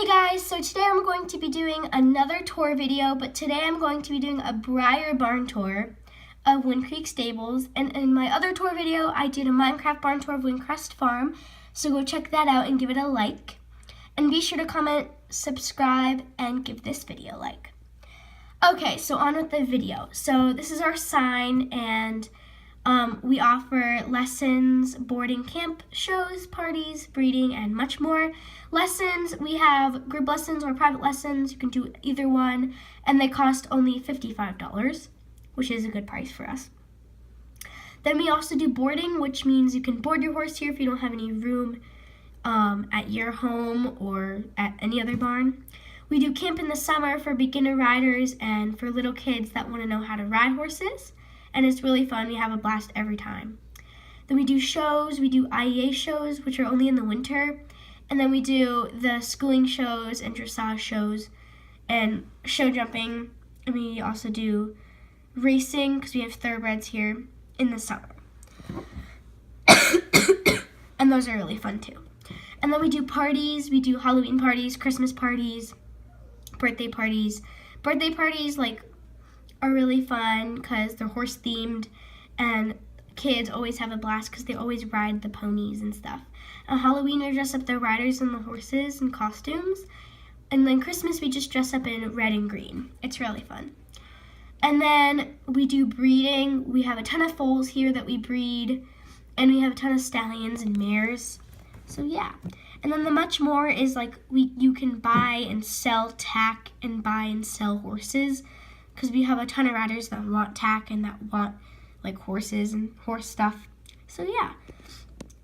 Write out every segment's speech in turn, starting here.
Hey guys, so today I'm going to be doing another tour video, but today I'm going to be doing a Breyer barn tour of Windcreek stables. And in my other tour video, I did a Minecraft barn tour of Windcrest Farm, so go check that out and give it a like. And be sure to comment, subscribe, and give this video a like. Okay, so on with the video. So this is our sign, and we offer lessons, boarding camp shows, parties, breeding, and much more. Lessons, we have group lessons or private lessons. You can do either one, and they cost only $55, which is a good price for us. Then we also do boarding, which means you can board your horse here if you don't have any room at your home or at any other barn. We do camp in the summer for beginner riders and for little kids that want to know how to ride horses. And it's really fun. We have a blast every time. Then we do shows. We do IEA shows, which are only in the winter. And then we do the schooling shows and dressage shows and show jumping. And we also do racing because we have thoroughbreds here in the summer. And those are really fun too. And then we do parties. We do Halloween parties, Christmas parties, birthday parties. Birthday parties, are really fun because they're horse themed, and kids always have a blast because they always ride the ponies and stuff. On Halloween, we dress up the riders and the horses in costumes, and then Christmas we just dress up in red and green. It's really fun. And then we do breeding. We have a ton of foals here that we breed, and we have a ton of stallions and mares. So yeah. And then the much more is you can buy and sell tack and buy and sell horses, because we have a ton of riders that want tack and that want horses and horse stuff. So yeah,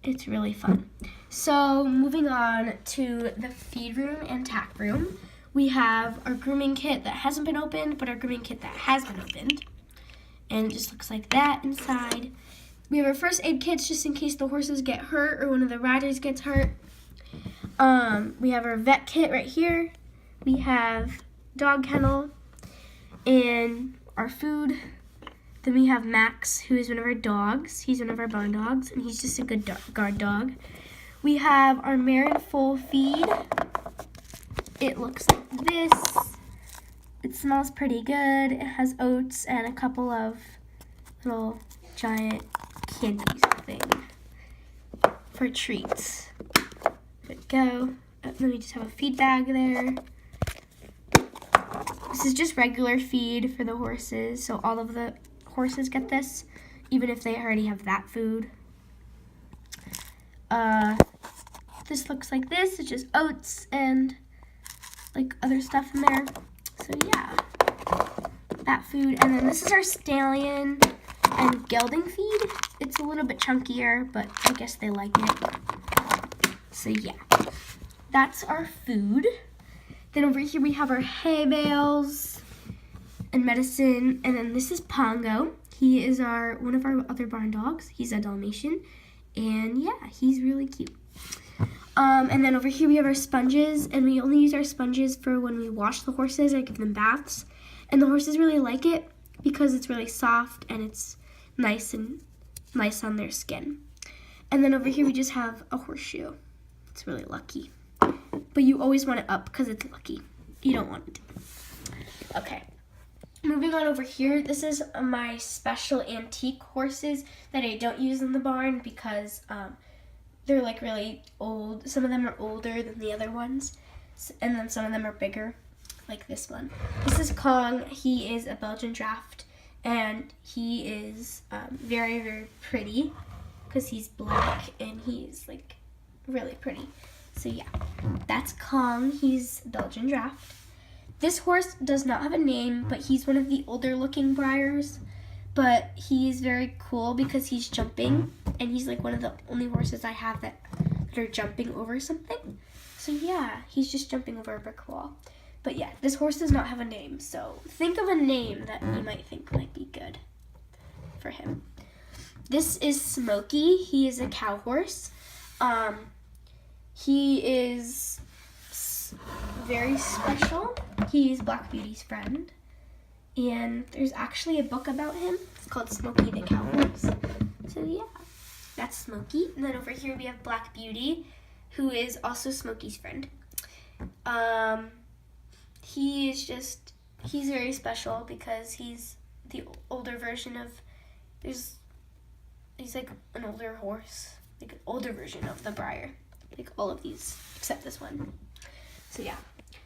it's really fun. So moving on to the feed room and tack room, we have our grooming kit that hasn't been opened, but our grooming kit that has been opened. And it just looks like that inside. We have our first aid kits just in case the horses get hurt or one of the riders gets hurt. We have our vet kit right here. We have dog kennel and our food. Then we have Max, who is one of our dogs. He's one of our barn dogs, and he's just a good guard dog. We have our mare and foal feed. It looks like this. It smells pretty good. It has oats and a couple of little giant candies thing for treats. There we go. Then we just have a feed bag there. This is just regular feed for the horses, so all of the horses get this, even if they already have that food. This looks like this. It's just oats and other stuff in there. So yeah, that food. And then this is our stallion and gelding feed. It's a little bit chunkier, but I guess they like it. So yeah, that's our food. Then over here we have our hay bales and medicine. And then this is Pongo. He is one of our other barn dogs. He's a Dalmatian. And yeah, he's really cute. And then over here we have our sponges. And we only use our sponges for when we wash the horses or give them baths. And the horses really like it because it's really soft and it's nice on their skin. And then over here we just have a horseshoe. It's really lucky. But you always want it up because it's lucky. You don't want it down. Okay. Moving on over here, this is my special antique horses that I don't use in the barn because they're really old. Some of them are older than the other ones, and then some of them are bigger, like this one. This is Kong. He is a Belgian draft, and he is very, very pretty because he's black and he's really pretty. So yeah, that's Kong. He's Belgian draft. This horse does not have a name, but he's one of the older looking Breyers. But he's very cool because he's jumping, and he's one of the only horses I have that are jumping over something. So yeah, he's just jumping over a brick wall. But yeah, this horse does not have a name, so think of a name that you might think might be good for him. This is Smokey. He is a cow horse. He is very special. He's Black Beauty's friend. And there's actually a book about him. It's called Smokey the Cow Horse. So yeah, that's Smokey. And then over here we have Black Beauty, who is also Smokey's friend. He's very special because he's the older version of, he's like an older horse, like an older version of the Breyer. Like all of these, except this one. So yeah.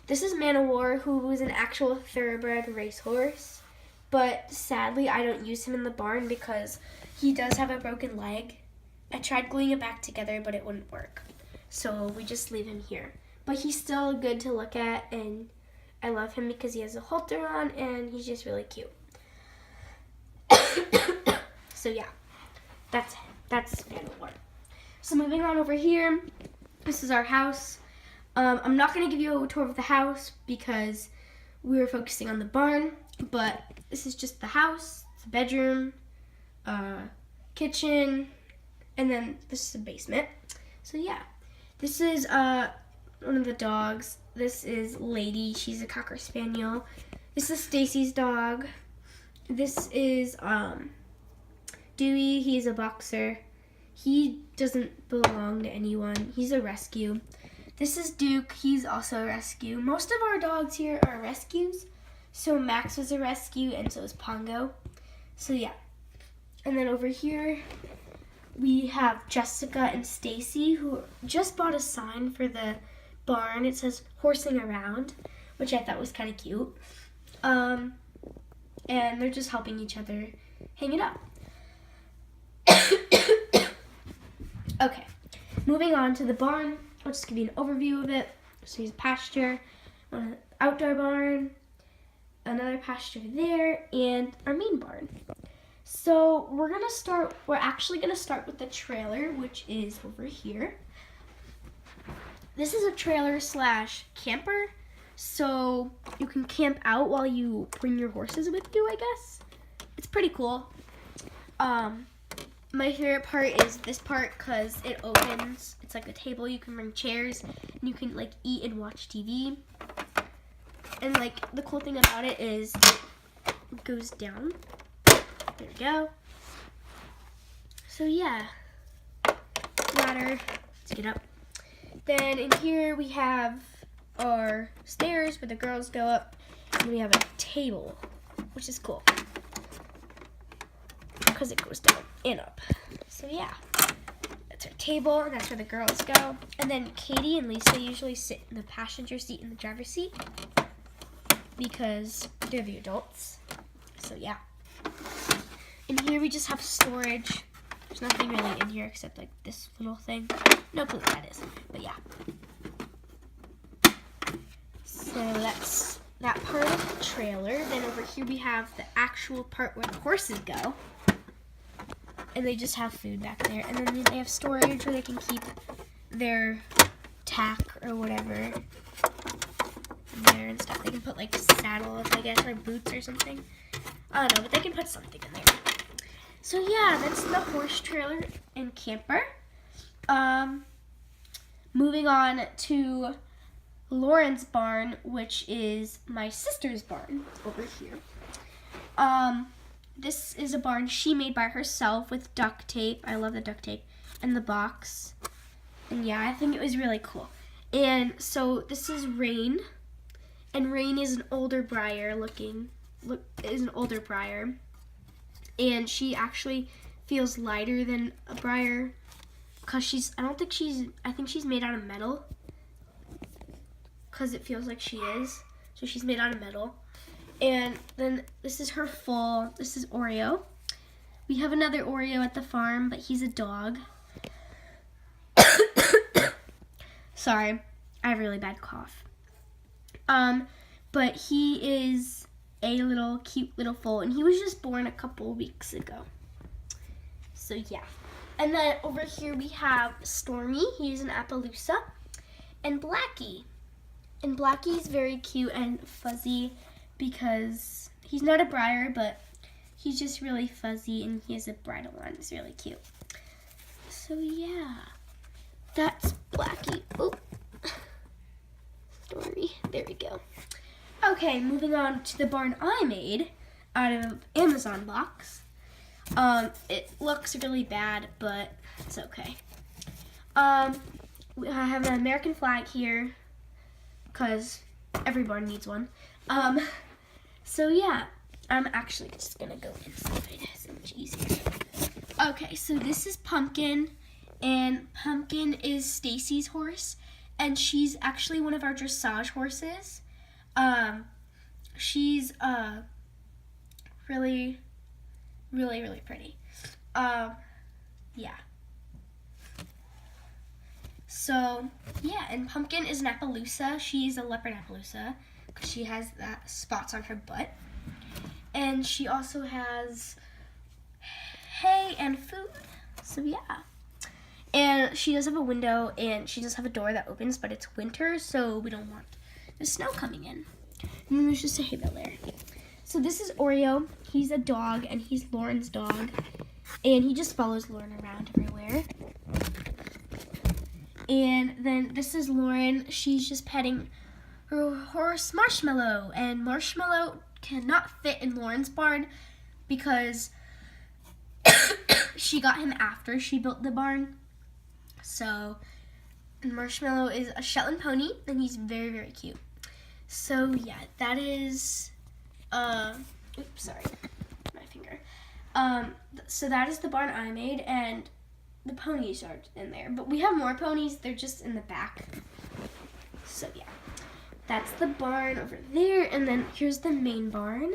This is Man of War, who was an actual thoroughbred racehorse. But sadly, I don't use him in the barn because he does have a broken leg. I tried gluing it back together, but it wouldn't work. So we just leave him here. But he's still good to look at, and I love him because he has a halter on, and he's just really cute. So yeah, that's Man of War. So moving on over here, this is our house. I'm not going to give you a tour of the house because we were focusing on the barn, but this is just the house. It's a bedroom, kitchen, and then this is a basement. So yeah, this is one of the dogs. This is Lady. She's a Cocker Spaniel. This is Stacy's dog. This is Dewey. He's a boxer. He doesn't belong to anyone. He's a rescue. This is Duke. He's also a rescue. Most of our dogs here are rescues. So Max was a rescue, and so is Pongo. So yeah. And then over here, we have Jessica and Stacy, who just bought a sign for the barn. It says "Horsing Around," which I thought was kind of cute. And they're just helping each other hang it up. Okay, moving on to the barn. I'll just give you an overview of it. So here's a pasture, an outdoor barn, another pasture there, and our main barn. So we're actually gonna start with the trailer, which is over here. This is a trailer / camper, so you can camp out while you bring your horses with you, I guess. It's pretty cool. My favorite part is this part because it opens. It's like a table. You can bring chairs, and you can like eat and watch TV. And like the cool thing about it is it goes down. There we go. So yeah, ladder. Let's get up. Then in here we have our stairs where the girls go up, and we have a table, which is cool because it goes down and up. So yeah, that's our table, and that's where the girls go. And then Katie and Lisa usually sit in the passenger seat and the driver's seat because they're the adults. So yeah. In here we just have storage. There's nothing really in here except like this little thing. No clue what that is, but yeah. So that's that part of the trailer. Then over here we have the actual part where the horses go. And they just have food back there. And then they have storage where they can keep their tack or whatever in there and stuff. They can put like saddles, I guess, or boots or something. I don't know, but they can put something in there. So yeah, that's the horse trailer and camper. Moving on to Lauren's barn, which is my sister's barn over here. This is a barn she made by herself with duct tape. I love the duct tape and the box. And yeah, I think it was really cool. And so this is Rain, and Rain is an older Breyer and she actually feels lighter than a Breyer because I think she's made out of metal because it feels like she is. So she's made out of metal. And then this is this is Oreo. We have another Oreo at the farm, but he's a dog. Sorry, I have a really bad cough. But he is a little cute little foal, and he was just born a couple weeks ago. So yeah. And then over here we have Stormy. He's an Appaloosa. And Blackie. And Blackie's very cute and fuzzy because he's not a Breyer, but he's just really fuzzy, and he has a bridle on. It's really cute. So yeah, that's Blackie. Oh, Stormy. There we go. Okay, moving on to the barn I made out of Amazon box. It looks really bad, but it's okay. I have an American flag here, because every barn needs one. So yeah, I'm actually just gonna go inside. It's much easier. Okay, so this is Pumpkin, and Pumpkin is Stacy's horse, and she's actually one of our dressage horses. She's really, really, really pretty. Yeah. So, yeah, and Pumpkin is an Appaloosa. She's a leopard Appaloosa because she has that spots on her butt. And she also has hay and food. So, yeah. And she does have a window, and she does have a door that opens, but it's winter, so we don't want the snow coming in. And then there's just a hay bale there. So this is Oreo. He's a dog, and he's Lauren's dog. And he just follows Lauren around everywhere. And then this is Lauren. She's just petting her horse, Marshmallow. And Marshmallow cannot fit in Lauren's barn because she got him after she built the barn. So Marshmallow is a Shetland pony, and he's very, very cute. So yeah, that is, oops, sorry, my finger. So that is the barn I made, and the ponies are in there. But we have more ponies, they're just in the back. So yeah, that's the barn over there, and then here's the main barn.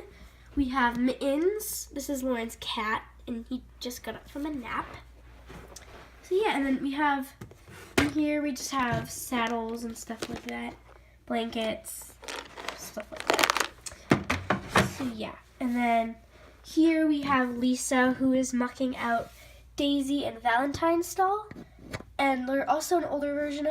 We have Mittens. This is Lauren's cat, and he just got up from a nap. So yeah, and then we have, in here we just have saddles and stuff like that, blankets, stuff like that. So yeah, and then here we have Lisa, who is mucking out Daisy and Valentine's stall, and they're also an older version of